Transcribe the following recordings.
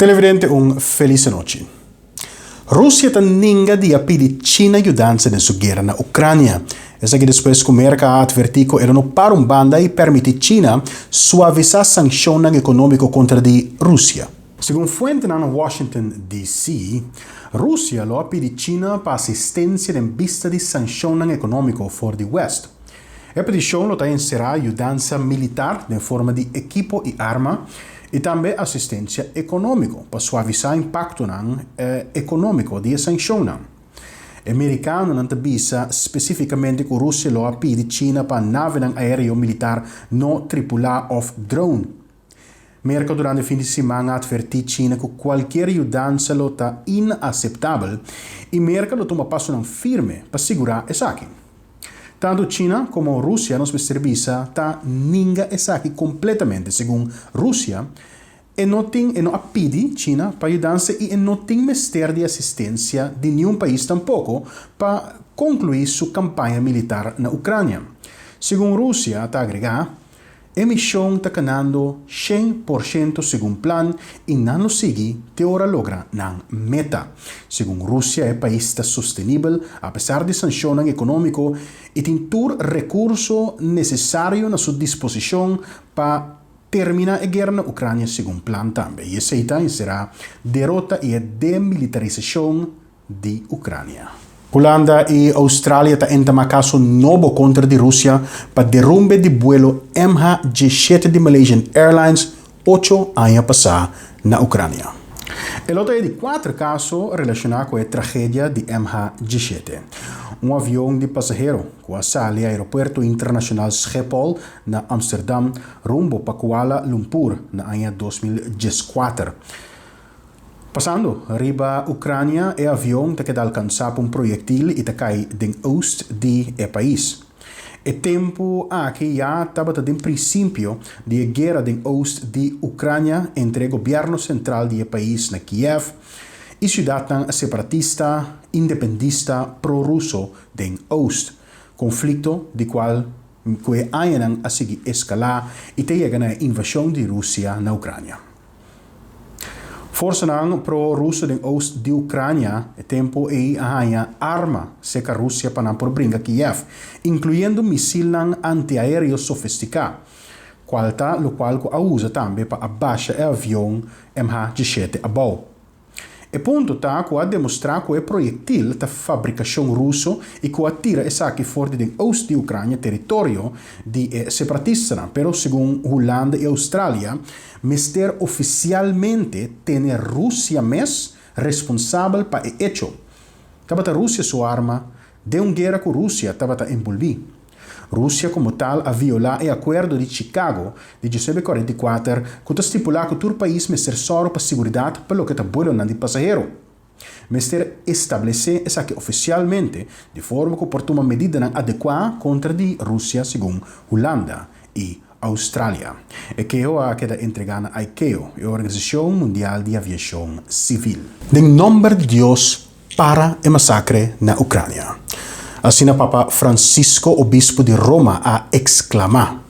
Televidente, un felice noche. Rússia está ninga de pedir China ajudança na sua guerra na Ucrânia. Essa que depois que o mercado advertiu era no para um banda e permite China suavizar sanções econômicas contra a Rússia. Segundo fonte na Washington, D.C., Rússia lo pede China para assistência em vista de sanções econômicas for the West. A petição lo será ajudança militar em forma de equipo e arma e também assistência econômica para suavizar o impacto econômico de sanções. Americano não avisa especificamente que a Rússia lo pede China para nave aéreo militar não tripulada of drone. Merkel durante o fim de semana advertiu China que qualquer ajudança lo está inaceitável e Merkel lo toma passo firme para segurar isso aqui. Tanto China como Rússia nos serviço tá ninga essa aqui completamente, segundo Rússia, e não pede China para ajudança e não tem mistério de assistência de nenhum país tampouco para concluir sua campanha militar na Ucrânia. Segundo Rússia, está agregar, a missão está ganhando 100% segundo plano e não segue até ora logra na meta. Segundo Rússia, o país está sustentável, apesar de sanções econômicas, e tem todo recurso necessário na sua disposição para terminar a guerra na Ucrânia segundo plano também. E essa será derrota e a demilitarização de Ucrânia. Holanda e Austrália estão entamando caso novo contra a Rússia para derrumbe de vuelo MH17 de Malaysian Airlines 8 anos passados na Ucrânia. O outro é de 4 casos relacionados com a tragédia de MH17. Um avião de passageiro que saiu do aeroporto internacional Schiphol na Amsterdam rumbo para Kuala Lumpur na ano 2014. Passando riba Ucrânia, o avião tem que alcançar um projetil e cai no oeste do país. O tempo aqui já estava no princípio de guerra no oeste de Ucrânia entre o governo central do país na Kiev e cidade separatista independista pró-russo no oeste. Conflito de qual que ainda a seguir escalar e tem a invasão de Rússia na Ucrânia. Força pró-russo no oeste de Ucrânia, o tempo é a arma seca a Rússia para não brincar Kiev, incluindo míssil antiaéreo sofisticado, o qual a usa também para abaixar o avião MH17 a bordo. O ponto está que a demonstrar que o projetil da fabricação russa e que atira essa aqui fora do oeste de Ucrânia, território de separatistas, pero segundo Holanda e Austrália, mister oficialmente tem a Rússia mesmo responsável para o hecho. Estava a Rússia sua arma, de uma guerra com a Rússia estava a envolver. Rússia, como tal, a violar o acordo de Chicago de 1944, que estipula que todo o país mister soro para a segurança pelo que está bolando de passageiro. Mister estabelecer essa aqui oficialmente, de forma que porta uma medida adequada contra a Rússia, segundo Holanda e Austrália. E que a queda entregada a ICAO, a Organização Mundial de Aviação Civil. Em nome de Deus, para o massacre na Ucrânia. Assim, o Papa Francisco, o bispo de Roma, a exclamar.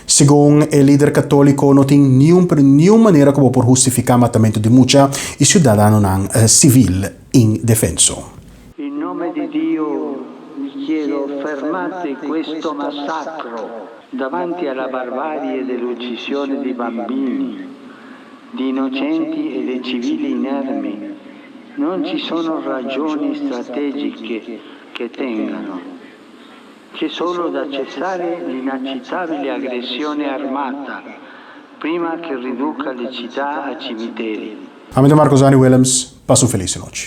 Segundo o líder católico, não tem nenhuma maneira como por justificar o matamento de muita e cidadano civil indefenso. In nome di Dio vi chiedo fermate questo massacro davanti alla barbarie dell'uccisione di bambini, di innocenti e di civili inermi. Non ci sono ragioni strategiche che tengano. C'è solo da cessare l'inaccettabile aggressione armata prima che riduca le città a cimiteri. A me Marcos Ani Willems, passo felice noite.